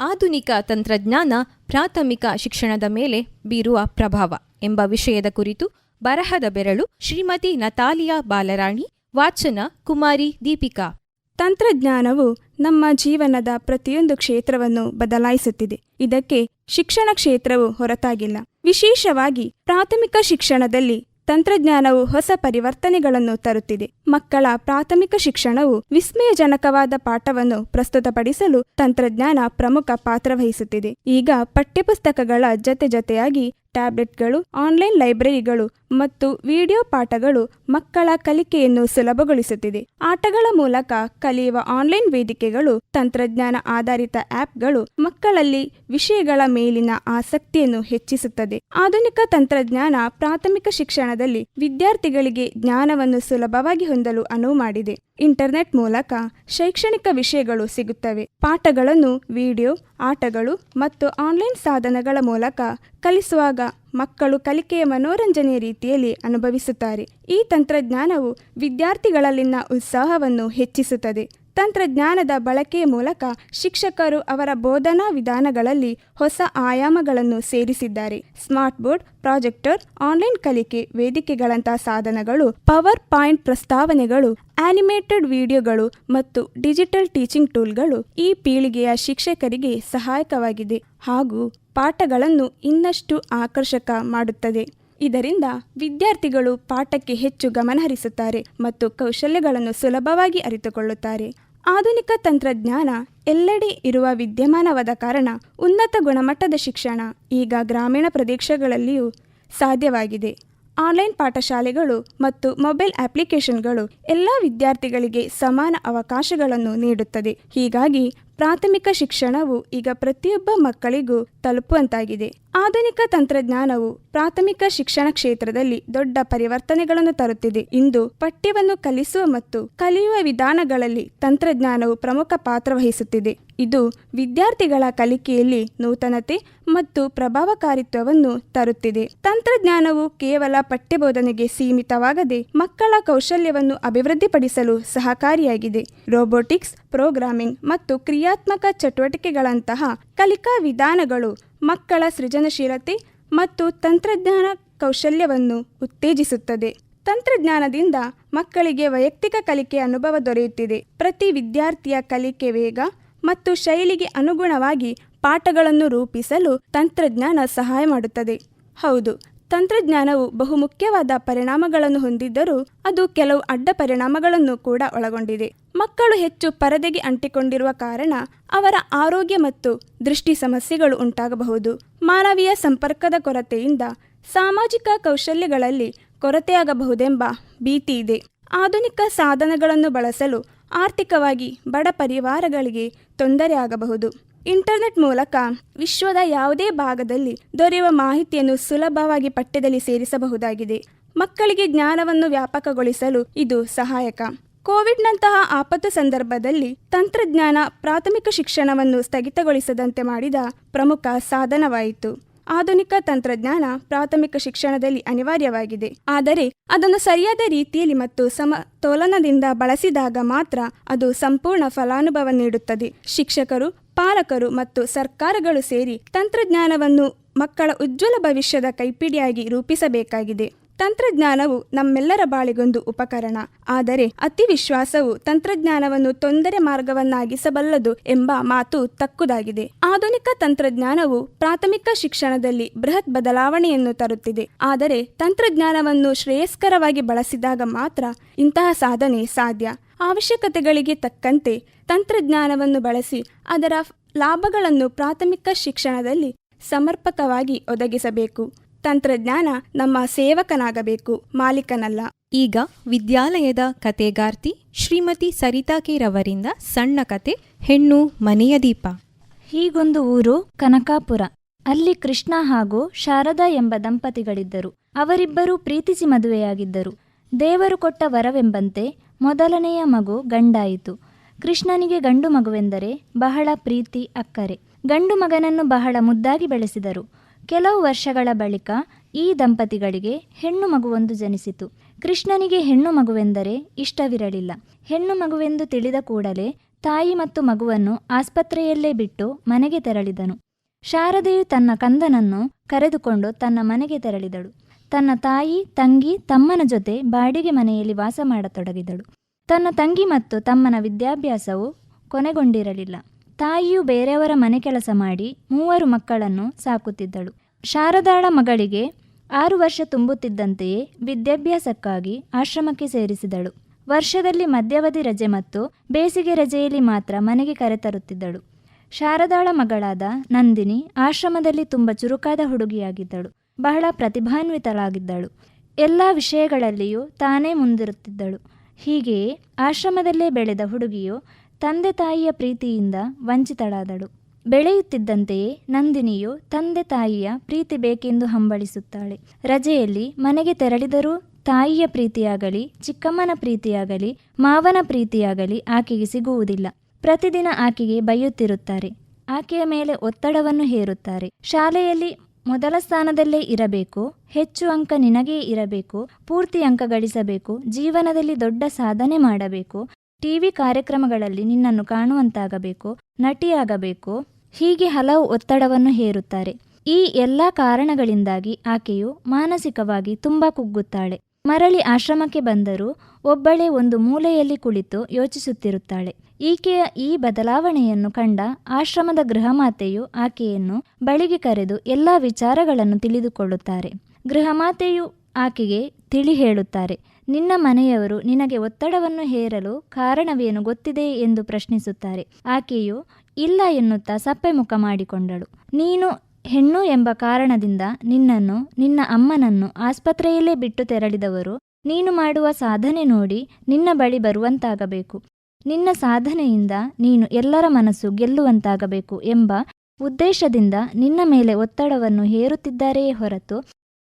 ಆಧುನಿಕ ತಂತ್ರಜ್ಞಾನ ಪ್ರಾಥಮಿಕ ಶಿಕ್ಷಣದ ಮೇಲೆ ಬೀರುವ ಪ್ರಭಾವ ಎಂಬ ವಿಷಯದ ಕುರಿತು ಬರಹದ ಬೆರಳು ಶ್ರೀಮತಿ ನತಾಲಿಯಾ ಬಾಲರಾಣಿ, ವಾಚನ ಕುಮಾರಿ ದೀಪಿಕಾ. ತಂತ್ರಜ್ಞಾನವು ನಮ್ಮ ಜೀವನದ ಪ್ರತಿಯೊಂದು ಕ್ಷೇತ್ರವನ್ನು ಬದಲಾಯಿಸುತ್ತಿದೆ. ಇದಕ್ಕೆ ಶಿಕ್ಷಣ ಕ್ಷೇತ್ರವು ಹೊರತಾಗಿಲ್ಲ. ವಿಶೇಷವಾಗಿ ಪ್ರಾಥಮಿಕ ಶಿಕ್ಷಣದಲ್ಲಿ ತಂತ್ರಜ್ಞಾನವು ಹೊಸ ಪರಿವರ್ತನೆಗಳನ್ನು ತರುತ್ತಿದೆ. ಮಕ್ಕಳ ಪ್ರಾಥಮಿಕ ಶಿಕ್ಷಣವು ವಿಸ್ಮಯಜನಕವಾದ ಪಾಠವನ್ನು ಪ್ರಸ್ತುತಪಡಿಸಲು ತಂತ್ರಜ್ಞಾನ ಪ್ರಮುಖ ಪಾತ್ರ ವಹಿಸುತ್ತಿದೆ. ಈಗ ಪಠ್ಯಪುಸ್ತಕಗಳ ಜೊತೆಯಾಗಿ ಟ್ಯಾಬ್ಲೆಟ್ಗಳು, ಆನ್ಲೈನ್ ಲೈಬ್ರರಿಗಳು ಮತ್ತು ವಿಡಿಯೋ ಪಾಠಗಳು ಮಕ್ಕಳ ಕಲಿಕೆಯನ್ನು ಸುಲಭಗೊಳಿಸುತ್ತಿದೆ. ಆಟಗಳ ಮೂಲಕ ಕಲಿಯುವ ಆನ್ಲೈನ್ ವೇದಿಕೆಗಳು, ತಂತ್ರಜ್ಞಾನ ಆಧಾರಿತ ಆ್ಯಪ್ಗಳು ಮಕ್ಕಳಲ್ಲಿ ವಿಷಯಗಳ ಮೇಲಿನ ಆಸಕ್ತಿಯನ್ನು ಹೆಚ್ಚಿಸುತ್ತದೆ. ಆಧುನಿಕ ತಂತ್ರಜ್ಞಾನ ಪ್ರಾಥಮಿಕ ಶಿಕ್ಷಣದಲ್ಲಿ ವಿದ್ಯಾರ್ಥಿಗಳಿಗೆ ಜ್ಞಾನವನ್ನು ಸುಲಭವಾಗಿ ಹೊಂದಲು ಅನುವು ಮಾಡಿದೆ. ಇಂಟರ್ನೆಟ್ ಮೂಲಕ ಶೈಕ್ಷಣಿಕ ವಿಷಯಗಳು ಸಿಗುತ್ತವೆ. ಪಾಠಗಳನ್ನು ವಿಡಿಯೋ, ಆಟಗಳು ಮತ್ತು ಆನ್ಲೈನ್ ಸಾಧನಗಳ ಮೂಲಕ ಕಲಿಸುವಾಗ ಮಕ್ಕಳು ಕಲಿಕೆಯ ಮನೋರಂಜನೆಯ ರೀತಿಯಲ್ಲಿ ಅನುಭವಿಸುತ್ತಾರೆ. ಈ ತಂತ್ರಜ್ಞಾನವು ವಿದ್ಯಾರ್ಥಿಗಳಲ್ಲಿನ ಉತ್ಸಾಹವನ್ನು ಹೆಚ್ಚಿಸುತ್ತದೆ. ತಂತ್ರಜ್ಞಾನದ ಬಳಕೆಯ ಮೂಲಕ ಶಿಕ್ಷಕರು ಅವರ ಬೋಧನಾ ವಿಧಾನಗಳಲ್ಲಿ ಹೊಸ ಆಯಾಮಗಳನ್ನು ಸೇರಿಸಿದ್ದಾರೆ. ಸ್ಮಾರ್ಟ್ ಬೋರ್ಡ್, ಪ್ರಾಜೆಕ್ಟರ್, ಆನ್ಲೈನ್ ಕಲಿಕೆ ವೇದಿಕೆಗಳಂತಹ ಸಾಧನಗಳು, ಪವರ್ ಪಾಯಿಂಟ್ ಪ್ರಸ್ತಾವನೆಗಳು, ಆನಿಮೇಟೆಡ್ ವಿಡಿಯೋಗಳು ಮತ್ತು ಡಿಜಿಟಲ್ ಟೀಚಿಂಗ್ ಟೂಲ್ಗಳು ಈ ಪೀಳಿಗೆಯ ಶಿಕ್ಷಕರಿಗೆ ಸಹಾಯಕವಾಗಿದೆ ಹಾಗೂ ಪಾಠಗಳನ್ನು ಇನ್ನಷ್ಟು ಆಕರ್ಷಕ ಮಾಡುತ್ತದೆ. ಇದರಿಂದ ವಿದ್ಯಾರ್ಥಿಗಳು ಪಾಠಕ್ಕೆ ಹೆಚ್ಚು ಗಮನಹರಿಸುತ್ತಾರೆ ಮತ್ತು ಕೌಶಲ್ಯಗಳನ್ನು ಸುಲಭವಾಗಿ ಅರಿತುಕೊಳ್ಳುತ್ತಾರೆ. ಆಧುನಿಕ ತಂತ್ರಜ್ಞಾನ ಎಲ್ಲೆಡೆ ಇರುವ ವಿದ್ಯಮಾನವಾದ ಕಾರಣ ಉನ್ನತ ಗುಣಮಟ್ಟದ ಶಿಕ್ಷಣ ಈಗ ಗ್ರಾಮೀಣ ಪ್ರದೇಶಗಳಲ್ಲಿಯೂ ಸಾಧ್ಯವಾಗಿದೆ. ಆನ್ಲೈನ್ ಪಾಠಶಾಲೆಗಳು ಮತ್ತು ಮೊಬೈಲ್ ಅಪ್ಲಿಕೇಶನ್ಗಳು ಎಲ್ಲ ವಿದ್ಯಾರ್ಥಿಗಳಿಗೆ ಸಮಾನ ಅವಕಾಶಗಳನ್ನು ನೀಡುತ್ತದೆ. ಹೀಗಾಗಿ ಪ್ರಾಥಮಿಕ ಶಿಕ್ಷಣವು ಈಗ ಪ್ರತಿಯೊಬ್ಬ ಮಕ್ಕಳಿಗೂ ತಲುಪುವಂತಾಗಿದೆ. ಆಧುನಿಕ ತಂತ್ರಜ್ಞಾನವು ಪ್ರಾಥಮಿಕ ಶಿಕ್ಷಣ ಕ್ಷೇತ್ರದಲ್ಲಿ ದೊಡ್ಡ ಪರಿವರ್ತನೆಗಳನ್ನು ತರುತ್ತಿದೆ. ಇಂದು ಪಠ್ಯವನ್ನು ಕಲಿಸುವ ಮತ್ತು ಕಲಿಯುವ ವಿಧಾನಗಳಲ್ಲಿ ತಂತ್ರಜ್ಞಾನವು ಪ್ರಮುಖ ಪಾತ್ರ ವಹಿಸುತ್ತಿದೆ. ಇದು ವಿದ್ಯಾರ್ಥಿಗಳ ಕಲಿಕೆಯಲ್ಲಿ ನೂತನತೆ ಮತ್ತು ಪ್ರಭಾವಕಾರಿತ್ವವನ್ನು ತರುತ್ತಿದೆ. ತಂತ್ರಜ್ಞಾನವು ಕೇವಲ ಪಠ್ಯಬೋಧನೆಗೆ ಸೀಮಿತವಾಗದೆ ಮಕ್ಕಳ ಕೌಶಲ್ಯವನ್ನು ಅಭಿವೃದ್ಧಿಪಡಿಸಲು ಸಹಕಾರಿಯಾಗಿದೆ. ರೋಬೋಟಿಕ್ಸ್, ಪ್ರೋಗ್ರಾಮಿಂಗ್ ಮತ್ತು ಕ್ರಿಯಾತ್ಮಕ ಚಟುವಟಿಕೆಗಳಂತಹ ಕಲಿಕಾ ವಿಧಾನಗಳು ಮಕ್ಕಳ ಸೃಜನಶೀಲತೆ ಮತ್ತು ತಂತ್ರಜ್ಞಾನ ಕೌಶಲ್ಯವನ್ನು ಉತ್ತೇಜಿಸುತ್ತದೆ. ತಂತ್ರಜ್ಞಾನದಿಂದ ಮಕ್ಕಳಿಗೆ ವೈಯಕ್ತಿಕ ಕಲಿಕೆಯ ಅನುಭವ ದೊರೆಯುತ್ತಿದೆ. ಪ್ರತಿ ವಿದ್ಯಾರ್ಥಿಯ ಕಲಿಕೆ ವೇಗ ಮತ್ತು ಶೈಲಿಗೆ ಅನುಗುಣವಾಗಿ ಪಾಠಗಳನ್ನು ರೂಪಿಸಲು ತಂತ್ರಜ್ಞಾನ ಸಹಾಯ ಮಾಡುತ್ತದೆ. ಹೌದು, ತಂತ್ರಜ್ಞಾನವು ಬಹುಮುಖ್ಯವಾದ ಪರಿಣಾಮಗಳನ್ನು ಹೊಂದಿದ್ದರೂ ಅದು ಕೆಲವು ಅಡ್ಡ ಪರಿಣಾಮಗಳನ್ನು ಕೂಡ ಒಳಗೊಂಡಿದೆ. ಮಕ್ಕಳು ಹೆಚ್ಚು ಪರದೆಗೆ ಅಂಟಿಕೊಂಡಿರುವ ಕಾರಣ ಅವರ ಆರೋಗ್ಯ ಮತ್ತು ದೃಷ್ಟಿ ಸಮಸ್ಯೆಗಳು ಉಂಟಾಗಬಹುದು. ಮಾನವೀಯ ಸಂಪರ್ಕದ ಕೊರತೆಯಿಂದ ಸಾಮಾಜಿಕ ಕೌಶಲ್ಯಗಳಲ್ಲಿ ಕೊರತೆಯಾಗಬಹುದೆಂಬ ಭೀತಿ ಇದೆ. ಆಧುನಿಕ ಸಾಧನಗಳನ್ನು ಬಳಸಲು ಆರ್ಥಿಕವಾಗಿ ಬಡ ಪರಿವಾರಗಳಿಗೆ ತೊಂದರೆಯಾಗಬಹುದು. ಇಂಟರ್ನೆಟ್ ಮೂಲಕ ವಿಶ್ವದ ಯಾವುದೇ ಭಾಗದಲ್ಲಿ ದೊರೆಯುವ ಮಾಹಿತಿಯನ್ನು ಸುಲಭವಾಗಿ ಪಠ್ಯದಲ್ಲಿ ಸೇರಿಸಬಹುದಾಗಿದೆ. ಮಕ್ಕಳಿಗೆ ಜ್ಞಾನವನ್ನು ವ್ಯಾಪಕಗೊಳಿಸಲು ಇದು ಸಹಾಯಕ. ಕೋವಿಡ್ನಂತಹ ಆಪತ್ತು ಸಂದರ್ಭದಲ್ಲಿ ತಂತ್ರಜ್ಞಾನ ಪ್ರಾಥಮಿಕ ಶಿಕ್ಷಣವನ್ನು ಸ್ಥಗಿತಗೊಳಿಸದಂತೆ ಮಾಡಿದ ಪ್ರಮುಖ ಸಾಧನವಾಯಿತು. ಆಧುನಿಕ ತಂತ್ರಜ್ಞಾನ ಪ್ರಾಥಮಿಕ ಶಿಕ್ಷಣದಲ್ಲಿ ಅನಿವಾರ್ಯವಾಗಿದೆ, ಆದರೆ ಅದನ್ನು ಸರಿಯಾದ ರೀತಿಯಲ್ಲಿ ಮತ್ತು ಸಮತೋಲನದಿಂದ ಬಳಸಿದಾಗ ಮಾತ್ರ ಅದು ಸಂಪೂರ್ಣ ಫಲಾನುಭವ ನೀಡುತ್ತದೆ. ಶಿಕ್ಷಕರು, ಪಾಲಕರು ಮತ್ತು ಸರ್ಕಾರಗಳು ಸೇರಿ ತಂತ್ರಜ್ಞಾನವನ್ನು ಮಕ್ಕಳ ಉಜ್ವಲ ಭವಿಷ್ಯದ ಕೈಪಿಡಿಯಾಗಿ ರೂಪಿಸಬೇಕಾಗಿದೆ. ತಂತ್ರಜ್ಞಾನವು ನಮ್ಮೆಲ್ಲರ ಬಾಳಿಗೊಂದು ಉಪಕರಣ, ಆದರೆ ಅತಿ ವಿಶ್ವಾಸವು ತಂತ್ರಜ್ಞಾನವನ್ನು ತೊಂದರೆ ಮಾರ್ಗವನ್ನಾಗಿಸಬಲ್ಲದು ಎಂಬ ಮಾತು ತಕ್ಕುದಾಗಿದೆ. ಆಧುನಿಕ ತಂತ್ರಜ್ಞಾನವು ಪ್ರಾಥಮಿಕ ಶಿಕ್ಷಣದಲ್ಲಿ ಬೃಹತ್ ಬದಲಾವಣೆಯನ್ನು ತರುತ್ತಿದೆ, ಆದರೆ ತಂತ್ರಜ್ಞಾನವನ್ನು ಶ್ರೇಯಸ್ಕರವಾಗಿ ಬಳಸಿದಾಗ ಮಾತ್ರ ಇಂತಹ ಸಾಧನೆ ಸಾಧ್ಯ. ಅವಶ್ಯಕತೆಗಳಿಗೆ ತಕ್ಕಂತೆ ತಂತ್ರಜ್ಞಾನವನ್ನು ಬಳಸಿ ಅದರ ಲಾಭಗಳನ್ನು ಪ್ರಾಥಮಿಕ ಶಿಕ್ಷಣದಲ್ಲಿ ಸಮರ್ಪಕವಾಗಿ ಒದಗಿಸಬೇಕು. ತಂತ್ರಜ್ಞಾನ ನಮ್ಮ ಸೇವಕನಾಗಬೇಕು, ಮಾಲೀಕನಲ್ಲ. ಈಗ ವಿದ್ಯಾಲಯದ ಕತೆಗಾರ್ತಿ ಶ್ರೀಮತಿ ಸರಿತಾ ಕೆ ರವರಿಂದ ಸಣ್ಣ ಕತೆ ಹೆಣ್ಣು ಮನೆಯ ದೀಪ. ಹೀಗೊಂದು ಊರು ಕನಕಾಪುರ. ಅಲ್ಲಿ ಕೃಷ್ಣ ಹಾಗೂ ಶಾರದಾ ಎಂಬ ದಂಪತಿಗಳಿದ್ದರು. ಅವರಿಬ್ಬರೂ ಪ್ರೀತಿಸಿ ಮದುವೆಯಾಗಿದ್ದರು. ದೇವರು ಕೊಟ್ಟ ವರವೆಂಬಂತೆ ಮೊದಲನೆಯ ಮಗು ಗಂಡಾಯಿತು. ಕೃಷ್ಣನಿಗೆ ಗಂಡು ಮಗುವೆಂದರೆ ಬಹಳ ಪ್ರೀತಿ, ಅಕ್ಕರೆ. ಗಂಡು ಮಗನನ್ನು ಬಹಳ ಮುದ್ದಾಗಿ ಬೆಳೆಸಿದರು. ಕೆಲವು ವರ್ಷಗಳ ಬಳಿಕ ಈ ದಂಪತಿಗಳಿಗೆ ಹೆಣ್ಣು ಮಗುವೊಂದು ಜನಿಸಿತು. ಕೃಷ್ಣನಿಗೆ ಹೆಣ್ಣು ಮಗುವೆಂದರೆ ಇಷ್ಟವಿರಲಿಲ್ಲ. ಹೆಣ್ಣು ಮಗುವೆಂದು ತಿಳಿದ ಕೂಡಲೇ ತಾಯಿ ಮತ್ತು ಮಗುವನ್ನು ಆಸ್ಪತ್ರೆಯಲ್ಲೇ ಬಿಟ್ಟು ಮನೆಗೆ ತೆರಳಿದನು. ಶಾರದೆಯು ತನ್ನ ಕಂದನನ್ನು ಕರೆದುಕೊಂಡು ತನ್ನ ಮನೆಗೆ ತೆರಳಿದಳು. ತನ್ನ ತಾಯಿ, ತಂಗಿ, ತಮ್ಮನ ಜೊತೆ ಬಾಡಿಗೆ ಮನೆಯಲ್ಲಿ ವಾಸ ಮಾಡತೊಡಗಿದಳು. ತನ್ನ ತಂಗಿ ಮತ್ತು ತಮ್ಮನ ವಿದ್ಯಾಭ್ಯಾಸವು ಕೊನೆಗೊಂಡಿರಲಿಲ್ಲ. ತಾಯಿಯು ಬೇರೆಯವರ ಮನೆ ಕೆಲಸ ಮಾಡಿ 3 ಮಕ್ಕಳನ್ನು ಸಾಕುತ್ತಿದ್ದಳು. ಶಾರದಾಳ ಮಗಳಿಗೆ 6 ವರ್ಷ ತುಂಬುತ್ತಿದ್ದಂತೆಯೇ ವಿದ್ಯಾಭ್ಯಾಸಕ್ಕಾಗಿ ಆಶ್ರಮಕ್ಕೆ ಸೇರಿಸಿದಳು. ವರ್ಷದಲ್ಲಿ ಮಧ್ಯವಧಿ ರಜೆ ಮತ್ತು ಬೇಸಿಗೆ ರಜೆಯಲ್ಲಿ ಮಾತ್ರ ಮನೆಗೆ ಕರೆತರುತ್ತಿದ್ದಳು. ಶಾರದಾಳ ಮಗಳಾದ ನಂದಿನಿ ಆಶ್ರಮದಲ್ಲಿ ತುಂಬ ಚುರುಕಾದ ಹುಡುಗಿಯಾಗಿದ್ದಳು. ಬಹಳ ಪ್ರತಿಭಾನ್ವಿತಳಾಗಿದ್ದಳು. ಎಲ್ಲ ವಿಷಯಗಳಲ್ಲಿಯೂ ತಾನೇ ಮುಂದಿರುತ್ತಿದ್ದಳು. ಹೀಗೆಯೇ ಆಶ್ರಮದಲ್ಲೇ ಬೆಳೆದ ಹುಡುಗಿಯು ತಂದೆ ತಾಯಿಯ ಪ್ರೀತಿಯಿಂದ ವಂಚಿತಳಾದಳು. ಬೆಳೆಯುತ್ತಿದ್ದಂತೆಯೇ ನಂದಿನಿಯು ತಂದೆ ತಾಯಿಯ ಪ್ರೀತಿ ಬೇಕೆಂದು ಹಂಬಲಿಸುತ್ತಾಳೆ. ರಜೆಯಲ್ಲಿ ಮನೆಗೆ ತೆರಳಿದರೂ ತಾಯಿಯ ಪ್ರೀತಿಯಾಗಲಿ, ಚಿಕ್ಕಮ್ಮನ ಪ್ರೀತಿಯಾಗಲಿ, ಮಾವನ ಪ್ರೀತಿಯಾಗಲಿ ಆಕೆಗೆ ಸಿಗುವುದಿಲ್ಲ. ಪ್ರತಿದಿನ ಆಕೆಗೆ ಬೈಯುತ್ತಿರುತ್ತಾರೆ. ಆಕೆಯ ಮೇಲೆ ಒತ್ತಡವನ್ನು ಹೇರುತ್ತಾರೆ. ಶಾಲೆಯಲ್ಲಿ ಮೊದಲ ಸ್ಥಾನದಲ್ಲೇ ಇರಬೇಕು, ಹೆಚ್ಚು ಅಂಕ ನಿನಗೇ ಇರಬೇಕು, ಪೂರ್ತಿ ಅಂಕ ಗಳಿಸಬೇಕು, ಜೀವನದಲ್ಲಿ ದೊಡ್ಡ ಸಾಧನೆ ಮಾಡಬೇಕು, ಟಿವಿ ಕಾರ್ಯಕ್ರಮಗಳಲ್ಲಿ ನಿನ್ನನ್ನು ಕಾಣುವಂತಾಗಬೇಕು, ನಟಿಯಾಗಬೇಕು, ಹೀಗೆ ಹಲವು ಒತ್ತಡವನ್ನು ಹೇರುತ್ತಾರೆ. ಈ ಎಲ್ಲ ಕಾರಣಗಳಿಂದಾಗಿ ಆಕೆಯು ಮಾನಸಿಕವಾಗಿ ತುಂಬ ಕುಗ್ಗುತ್ತಾಳೆ. ಮರಳಿ ಆಶ್ರಮಕ್ಕೆ ಬಂದರೂ ಒಬ್ಬಳೇ ಒಂದು ಮೂಲೆಯಲ್ಲಿ ಕುಳಿತು ಯೋಚಿಸುತ್ತಿರುತ್ತಾಳೆ. ಈಕೆಯ ಈ ಬದಲಾವಣೆಯನ್ನು ಕಂಡ ಆಶ್ರಮದ ಗೃಹಮಾತೆಯು ಆಕೆಯನ್ನು ಬಳಿಗೆ ಕರೆದು ಎಲ್ಲ ವಿಚಾರಗಳನ್ನು ತಿಳಿದುಕೊಳ್ಳುತ್ತಾರೆ. ಗೃಹಮಾತೆಯು ಆಕೆಗೆ ತಿಳಿ ಹೇಳುತ್ತಾರೆ. ನಿನ್ನ ಮನೆಯವರು ನಿನಗೆ ಒತ್ತಡವನ್ನು ಹೇರಲು ಕಾರಣವೇನು ಗೊತ್ತಿದೆಯೇ ಎಂದು ಪ್ರಶ್ನಿಸುತ್ತಾರೆ. ಆಕೆಯು ಇಲ್ಲ ಎನ್ನುತ್ತಾ ಸಪ್ಪೆ ಮುಖ ಮಾಡಿಕೊಂಡಳು. ನೀನು ಹೆಣ್ಣು ಎಂಬ ಕಾರಣದಿಂದ ನಿನ್ನನ್ನು, ನಿನ್ನ ಅಮ್ಮನನ್ನು ಆಸ್ಪತ್ರೆಯಲ್ಲೇ ಬಿಟ್ಟು ತೆರಳಿದವರು ನೀನು ಮಾಡುವ ಸಾಧನೆ ನೋಡಿ ನಿನ್ನ ಬಳಿ ಬರುವಂತಾಗಬೇಕು. ನಿನ್ನ ಸಾಧನೆಯಿಂದ ನೀನು ಎಲ್ಲರ ಮನಸ್ಸು ಗೆಲ್ಲುವಂತಾಗಬೇಕು ಎಂಬ ಉದ್ದೇಶದಿಂದ ನಿನ್ನ ಮೇಲೆ ಒತ್ತಡವನ್ನು ಹೇರುತ್ತಿದ್ದಾರೆಯೇ ಹೊರತು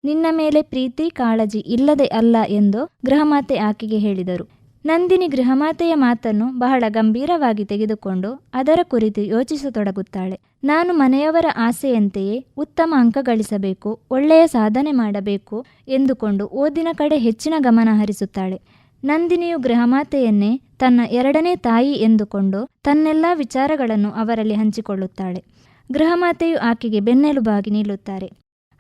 ನಿನ್ನ ಮೇಲೆ ಪ್ರೀತಿ ಕಾಳಜಿ ಇಲ್ಲದೆ ಅಲ್ಲ ಎಂದು ಗೃಹಮಾತೆ ಆಕೆಗೆ ಹೇಳಿದರು. ನಂದಿನಿ ಗೃಹಮಾತೆಯ ಮಾತನ್ನು ಬಹಳ ಗಂಭೀರವಾಗಿ ತೆಗೆದುಕೊಂಡು ಅದರ ಕುರಿತು ಯೋಚಿಸತೊಡಗುತ್ತಾಳೆ. ನಾನು ಮನೆಯವರ ಆಸೆಯಂತೆಯೇ ಉತ್ತಮ ಅಂಕ ಗಳಿಸಬೇಕು, ಒಳ್ಳೆಯ ಸಾಧನೆ ಮಾಡಬೇಕು ಎಂದುಕೊಂಡು ಓದಿನ ಕಡೆ ಹೆಚ್ಚಿನ ಗಮನ ಹರಿಸುತ್ತಾಳೆ. ನಂದಿನಿಯು ಗೃಹಮಾತೆಯನ್ನೇ ತನ್ನ ಎರಡನೇ ತಾಯಿ ಎಂದುಕೊಂಡು ತನ್ನೆಲ್ಲ ವಿಚಾರಗಳನ್ನು ಅವರಲ್ಲಿ ಹಂಚಿಕೊಳ್ಳುತ್ತಾಳೆ. ಗೃಹಮಾತೆಯು ಆಕೆಗೆ ಬೆನ್ನೆಲುಬಾಗಿ ನಿಲ್ಲುತ್ತಾರೆ.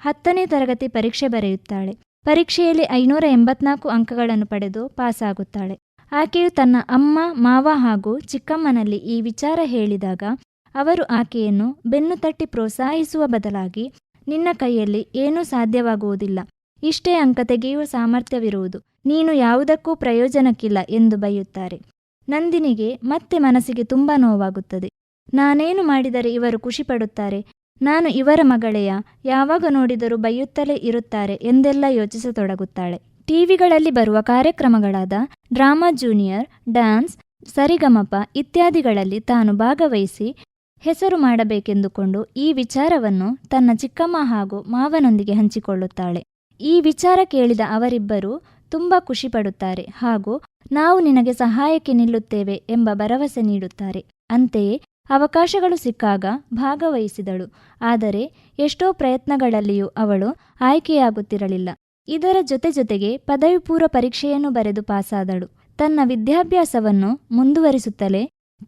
10ನೇ ತರಗತಿ ಪರೀಕ್ಷೆ ಬರೆಯುತ್ತಾಳೆ. ಪರೀಕ್ಷೆಯಲ್ಲಿ 584 ಅಂಕಗಳನ್ನು ಪಡೆದು ಪಾಸಾಗುತ್ತಾಳೆ. ಆಕೆಯು ತನ್ನ ಅಮ್ಮ, ಮಾವ ಹಾಗೂ ಚಿಕ್ಕಮ್ಮನಲ್ಲಿ ಈ ವಿಚಾರ ಹೇಳಿದಾಗ ಅವರು ಆಕೆಯನ್ನು ಬೆನ್ನು ತಟ್ಟಿ ಪ್ರೋತ್ಸಾಹಿಸುವ ಬದಲಾಗಿ, ನಿನ್ನ ಕೈಯಲ್ಲಿ ಏನೂ ಸಾಧ್ಯವಾಗುವುದಿಲ್ಲ, ಇಷ್ಟೇ ಅಂಕ ತೆಗೆಯುವ ಸಾಮರ್ಥ್ಯವಿರುವುದು, ನೀನು ಯಾವುದಕ್ಕೂ ಪ್ರಯೋಜನಕ್ಕಿಲ್ಲ ಎಂದು ಬೈಯುತ್ತಾರೆ. ನಂದಿನಿಗೆ ಮತ್ತೆ ಮನಸ್ಸಿಗೆ ತುಂಬ ನೋವಾಗುತ್ತದೆ. ನಾನೇನು ಮಾಡಿದರೆ ಇವರು ಖುಷಿಪಡುತ್ತಾರೆ, ನಾನು ಇವರ ಮಗಳೆಯ, ಯಾವಾಗ ನೋಡಿದರೂ ಬೈಯುತ್ತಲೇ ಇರುತ್ತಾರೆ ಎಂದೆಲ್ಲ ಯೋಚಿಸತೊಡಗುತ್ತಾಳೆ. ಟಿವಿಗಳಲ್ಲಿ ಬರುವ ಕಾರ್ಯಕ್ರಮಗಳಾದ ಡ್ರಾಮಾ ಜೂನಿಯರ್, ಡ್ಯಾನ್ಸ್, ಸರಿಗಮಪ ಇತ್ಯಾದಿಗಳಲ್ಲಿ ತಾನು ಭಾಗವಹಿಸಿ ಹೆಸರು ಮಾಡಬೇಕೆಂದುಕೊಂಡು ಈ ವಿಚಾರವನ್ನು ತನ್ನ ಚಿಕ್ಕಮ್ಮ ಹಾಗೂ ಮಾವನೊಂದಿಗೆ ಹಂಚಿಕೊಳ್ಳುತ್ತಾಳೆ. ಈ ವಿಚಾರ ಕೇಳಿದ ಅವರಿಬ್ಬರೂ ತುಂಬ ಖುಷಿಪಡುತ್ತಾರೆ ಹಾಗೂ ನಾವು ನಿನಗೆ ಸಹಾಯಕ್ಕೆ ನಿಲ್ಲುತ್ತೇವೆ ಎಂಬ ಭರವಸೆ ನೀಡುತ್ತಾರೆ. ಅಂತೆಯೇ ಅವಕಾಶಗಳು ಸಿಕ್ಕಾಗ ಭಾಗವಹಿಸಿದಳು. ಆದರೆ ಎಷ್ಟೋ ಪ್ರಯತ್ನಗಳಲ್ಲಿಯೂ ಅವಳು ಆಯ್ಕೆಯಾಗುತ್ತಿರಲಿಲ್ಲ. ಇದರ ಜೊತೆಗೆ ಪದವಿ ಪೂರ್ವ ಪರೀಕ್ಷೆಯನ್ನು ಬರೆದು ಪಾಸಾದಳು. ತನ್ನ ವಿದ್ಯಾಭ್ಯಾಸವನ್ನು ಮುಂದುವರಿಸುತ್ತಲೇ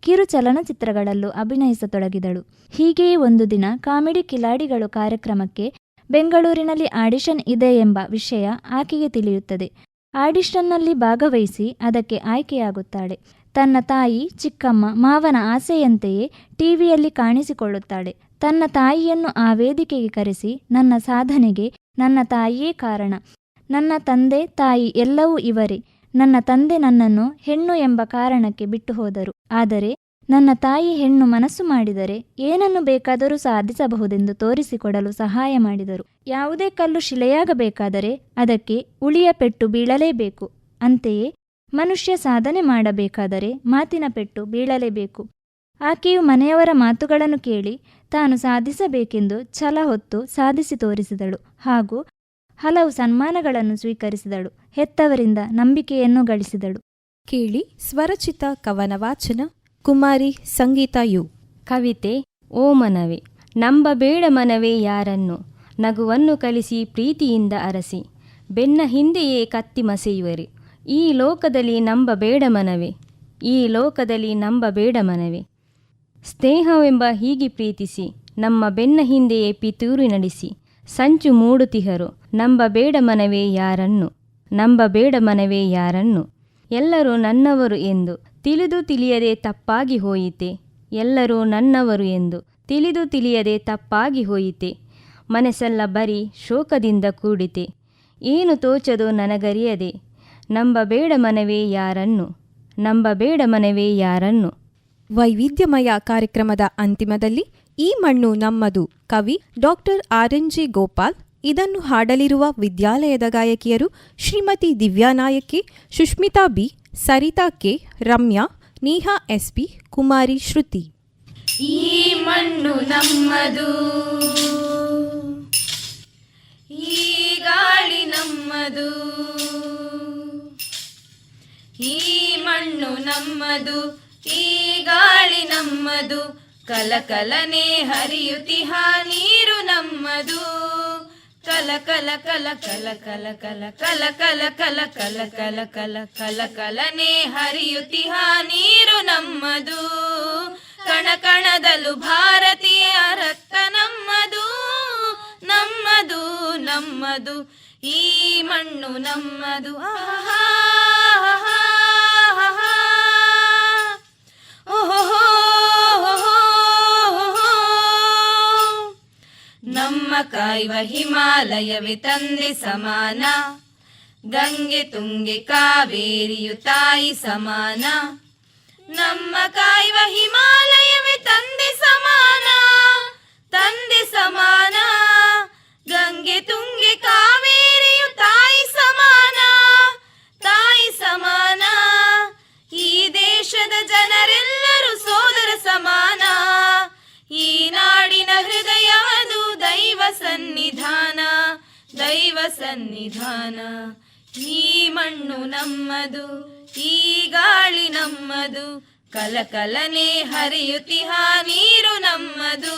ಕಿರು ಚಲನಚಿತ್ರಗಳಲ್ಲೂ ಅಭಿನಯಿಸತೊಡಗಿದಳು. ಹೀಗೆಯೇ ಒಂದು ದಿನ ಕಾಮಿಡಿ ಕಿಲಾಡಿಗಳು ಕಾರ್ಯಕ್ರಮಕ್ಕೆ ಬೆಂಗಳೂರಿನಲ್ಲಿ ಆಡಿಷನ್ ಇದೆ ಎಂಬ ವಿಷಯ ಆಕೆಗೆ ತಿಳಿಯುತ್ತದೆ. ಆಡಿಷನ್ನಲ್ಲಿ ಭಾಗವಹಿಸಿ ಅದಕ್ಕೆ ಆಯ್ಕೆಯಾಗುತ್ತಾಳೆ. ತನ್ನ ತಾಯಿ, ಚಿಕ್ಕಮ್ಮ, ಮಾವನ ಆಸೆಯಂತೆಯೇ ಟಿವಿಯಲ್ಲಿ ಕಾಣಿಸಿಕೊಳ್ಳುತ್ತಾಳೆ. ತನ್ನ ತಾಯಿಯನ್ನು ಆ ವೇದಿಕೆಗೆ ಕರೆಸಿ, ನನ್ನ ಸಾಧನೆಗೆ ನನ್ನ ತಾಯಿಯೇ ಕಾರಣ, ನನ್ನ ತಂದೆ ತಾಯಿ ಎಲ್ಲವೂ ಇವರೇ, ನನ್ನ ತಂದೆ ನನ್ನನ್ನು ಹೆಣ್ಣು ಎಂಬ ಕಾರಣಕ್ಕೆ ಬಿಟ್ಟು ಹೋದರು, ಆದರೆ ನನ್ನ ತಾಯಿ ಹೆಣ್ಣು ಮನಸ್ಸು ಮಾಡಿದರೆ ಏನನ್ನು ಬೇಕಾದರೂ ಸಾಧಿಸಬಹುದೆಂದು ತೋರಿಸಿಕೊಡಲು ಸಹಾಯ ಮಾಡಿದರು. ಯಾವುದೇ ಕಲ್ಲು ಶಿಲೆಯಾಗಬೇಕಾದರೆ ಅದಕ್ಕೆ ಉಳಿಯ ಪೆಟ್ಟು ಬೀಳಲೇಬೇಕು. ಅಂತೆಯೇ ಮನುಷ್ಯ ಸಾಧನೆ ಮಾಡಬೇಕಾದರೆ ಮಾತಿನ ಪೆಟ್ಟು ಬೀಳಲೇಬೇಕು. ಆಕೆಯು ಮನೆಯವರ ಮಾತುಗಳನ್ನು ಕೇಳಿ ತಾನು ಸಾಧಿಸಬೇಕೆಂದು ಛಲ ಹೊತ್ತು ಸಾಧಿಸಿ ತೋರಿಸಿದಳು ಹಾಗೂ ಹಲವು ಸನ್ಮಾನಗಳನ್ನು ಸ್ವೀಕರಿಸಿದಳು. ಹೆತ್ತವರಿಂದ ನಂಬಿಕೆಯನ್ನು ಗಳಿಸಿದಳು. ಕೇಳಿ ಸ್ವರಚಿತ ಕವನ ವಾಚನ ಕುಮಾರಿ ಸಂಗೀತಾ ಯು. ಕವಿತೆ ಓ ಮನವೇ, ನಂಬಬೇಡ ಮನವೇ ಯಾರನ್ನು, ನಗುವನ್ನು ಕಲಿಸಿ ಪ್ರೀತಿಯಿಂದ ಅರಸಿ, ಬೆನ್ನ ಹಿಂದೆಯೇ ಕತ್ತಿ ಮಸೆಯುವರೆ, ಈ ಲೋಕದಲ್ಲಿ ನಂಬಬೇಡ ಮನವೇ, ಈ ಲೋಕದಲ್ಲಿ ನಂಬಬೇಡ ಮನವೇ, ಸ್ನೇಹವೆಂಬ ಹೀಗೆ ಪ್ರೀತಿಸಿ ನಮ್ಮ ಬೆನ್ನ ಹಿಂದೆಯೇ ಪಿತೂರಿ ನಡೆಸಿ ಸಂಚು ಮೂಡುತ್ತಿಹರು, ನಂಬಬೇಡ ಮನವೇ ಯಾರನ್ನು, ನಂಬಬೇಡ ಮನವೇ ಯಾರನ್ನು, ಎಲ್ಲರೂ ನನ್ನವರು ಎಂದು ತಿಳಿದು ತಿಳಿಯದೆ ತಪ್ಪಾಗಿ ಹೋಯಿತೆ, ಎಲ್ಲರೂ ನನ್ನವರು ಎಂದು ತಿಳಿದು ತಿಳಿಯದೆ ತಪ್ಪಾಗಿ ಹೋಯಿತೆ, ಮನಸ್ಸೆಲ್ಲ ಬರೀ ಶೋಕದಿಂದ ಕೂಡಿತೆ, ಏನು ತೋಚದು ನನಗರಿಯದೆ, ನಂಬಬೇಡ ಮನವೇ ಯಾರನ್ನು, ನಂಬಬೇಡ ಮನವೇ ಯಾರನ್ನು. ವೈವಿಧ್ಯಮಯ ಕಾರ್ಯಕ್ರಮದ ಅಂತಿಮದಲ್ಲಿ ಈ ಮಣ್ಣು ನಮ್ಮದು ಕವಿ ಡಾಕ್ಟರ್ RNG ಗೋಪಾಲ್. ಇದನ್ನು ಹಾಡಲಿರುವ ವಿದ್ಯಾಲಯದ ಗಾಯಕಿಯರು Shrimati Divya Nayaki, Sushmita B, Sarita K, Ramya, Neha SP, Kumari Shruti. ಈ ಮಣ್ಣು ನಮ್ಮದು, ಈ ಗಾಳಿ ನಮ್ಮದು, ಈ ಮಣ್ಣು ನಮ್ಮದು, ಈ ಗಾಳಿ ನಮ್ಮದು, ಕಲಕಲನೆ ಹರಿಯುತ್ತಿಹ ನೀರು ನಮ್ಮದು, ಕಲ ಕಲ ಕಲ ಕಲ ಕಲ ಕಲ ಕಲ ಕಲ ಕಲ ಕಲ ಕಲ ಕಲ ಕಲ ಕಲನೆ ಹರಿಯುತ್ತಿಹ ನೀರು ನಮ್ಮದು, ಕಣ ಕಣದಲು ಭಾರತೀಯ ರಕ್ತ ನಮ್ಮದು, ನಮ್ಮದು ನಮ್ಮದು, ಈ ಮಣ್ಣು ನಮ್ಮದು. ಆಹಾ ನಮ್ಮ ಕಾಯುವ ಹಿಮಾಲಯವೇ ತಂದೆ ಸಮಾನ, ಗಂಗೆ ತುಂಗೆ ಕಾವೇರಿಯು ತಾಯಿ ಸಮಾನ, ನಮ್ಮ ಕಾಯುವ ಹಿಮಾಲಯವೇ ತಂದೆ ಸಮಾನ, ತಂದೆ ಸಮಾನ, ಗಂಗೆ ತುಂಗೆ ಕಾವೇರಿಯು ತಾಯಿ ಸಮಾನ, ತಾಯಿ ಸಮಾನ, ಈ ದೇಶದ ಜನ ಶಿವ ಸನ್ನಿಧಾನ. ಈ ಮಣ್ಣು ನಮ್ಮದು, ಈ ಗಾಳಿ ನಮ್ಮದು, ಕಲಕಲನೆ ಹರಿಯುತ್ತಿಹ ನೀರು ನಮ್ಮದು.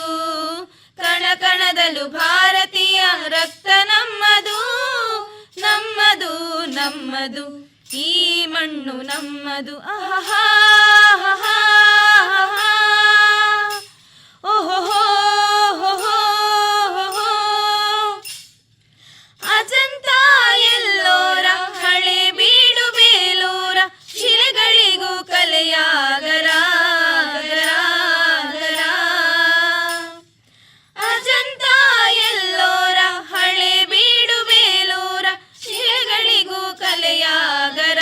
ಕಣ ಕಣದಲ್ಲೂ ಭಾರತೀಯ ರಕ್ತ ನಮ್ಮದು, ನಮ್ಮದು ನಮ್ಮದು, ಈ ಮಣ್ಣು ನಮ್ಮದು. ಆಹಾ ಓಹೋ ಅಜಂತ ಎಲ್ಲೋರ ಹಳೆ ಬೀಡು ಬೇಲೂರ ಶಿಲೆಗಳಿಗೂ ಕಲೆಯಾಗರ. ಅಜಂತ ಎಲ್ಲೋರ ಹಳೆ ಬೀಡು ಬೇಲೂರ ಶಿಲೆಗಳಿಗೂ ಕಲೆಯಾಗರ.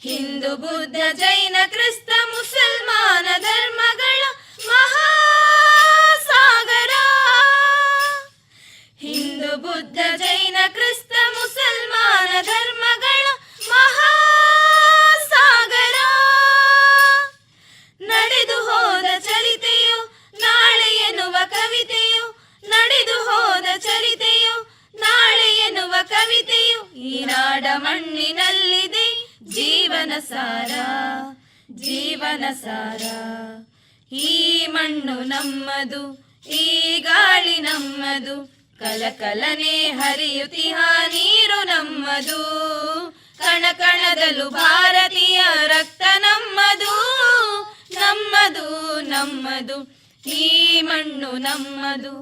ಹಿಂದೂ ಬುದ್ಧ ಜೈನ ಕ್ರಿಸ್ತ ಮುಸಲ್ಮಾನ ಧರ್ಮಗಳ ಮಹಾಸಾಗರ. ಹಿಂದೂ ಬುದ್ಧ ಜೈನ ಕ್ರಿಸ್ತ ಮುಸಲ್ಮಾನ ಧರ್ಮಗಳ ಮಹಾಸಾಗರ. ನಡೆದು ಹೋದ ಚರಿತೆಯು ನಾಳೆ ಎನ್ನುವ ಕವಿತೆಯು, ನಡೆದು ಹೋದ ಚರಿತೆಯು ನಾಳೆ ಎನ್ನುವ ಕವಿತೆಯು, ಈ ನಾಡ ಮಣ್ಣಿನಲ್ಲಿದೆ ಜೀವನ ಸಾರ, ಜೀವನ ಸಾರ. ಈ ಮಣ್ಣು ನಮ್ಮದು, ಈ ಗಾಳಿ ನಮ್ಮದು, ಕಲಕಲನೆ ಹರಿಯುತ್ತಿಹ ನೀರು ನಮ್ಮದು. ಕಣ ಕಣದಲ್ಲೂ ಭಾರತೀಯ ರಕ್ತ ನಮ್ಮದು, ನಮ್ಮದು ನಮ್ಮದು, ಈ ಮಣ್ಣು ನಮ್ಮದು.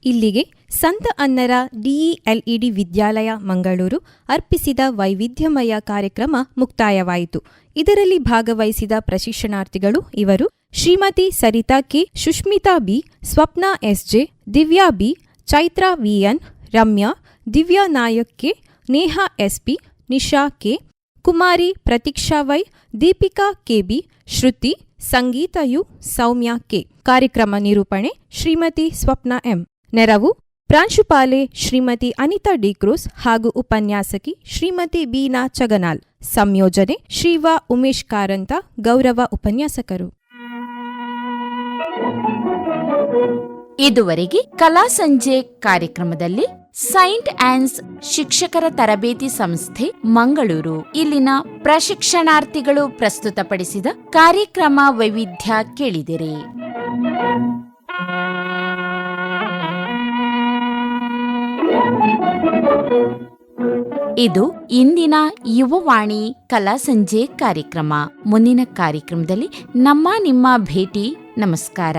ಇಲ್ಲಿಗೆ ಸಂತ ಅನ್ನರ ಡಿಇಎಲ್ಇಡಿ ವಿದ್ಯಾಲಯ ಮಂಗಳೂರು ಅರ್ಪಿಸಿದ ವೈವಿಧ್ಯಮಯ ಕಾರ್ಯಕ್ರಮ ಮುಕ್ತಾಯವಾಯಿತು. ಇದರಲ್ಲಿ ಭಾಗವಹಿಸಿದ ಪ್ರಶಿಕ್ಷಣಾರ್ಥಿಗಳು ಇವರು: Shrimati Sarita K, Sushmita B, Swapna S J, Divya B, Chaitra V N, Ramya, Divya Nayak K, Neha S P, Nisha K, Kumari Pratiksha Y, Deepika K B, Shruti, Sangeetha U, Soumya K. ಕಾರ್ಯಕ್ರಮ ನಿರೂಪಣೆ ಶ್ರೀಮತಿ ಸ್ವಪ್ನಾ ಎಂ. ನೆರವು ಪ್ರಾಂಶುಪಾಲೆ ಶ್ರೀಮತಿ ಅನಿತಾ ಡಿ ಕ್ರೂಸ್ ಹಾಗೂ ಉಪನ್ಯಾಸಕಿ ಶ್ರೀಮತಿ ಬೀನಾ ಚಗನಾಲ್. ಸಂಯೋಜನೆ ಶ್ರೀವಾ ಉಮೇಶ್ ಕಾರಂತ, ಗೌರವ ಉಪನ್ಯಾಸಕರು. ಇದುವರೆಗೆ ಕಲಾ ಸಂಜೆ ಕಾರ್ಯಕ್ರಮದಲ್ಲಿ ಸೈಂಟ್ ಆನ್ಸ್ ಶಿಕ್ಷಕರ ತರಬೇತಿ ಸಂಸ್ಥೆ ಮಂಗಳೂರು ಇಲ್ಲಿನ ಪ್ರಶಿಕ್ಷಣಾರ್ಥಿಗಳು ಪ್ರಸ್ತುತಪಡಿಸಿದ ಕಾರ್ಯಕ್ರಮ ವೈವಿಧ್ಯ ಕೇಳಿದಿರಿ. ಇದು ಇಂದಿನ ಯುವವಾಣಿ ಕಲಾ ಸಂಜೆ ಕಾರ್ಯಕ್ರಮ. ಮುಂದಿನ ಕಾರ್ಯಕ್ರಮದಲ್ಲಿ ನಿಮ್ಮ ಭೇಟಿ. ನಮಸ್ಕಾರ.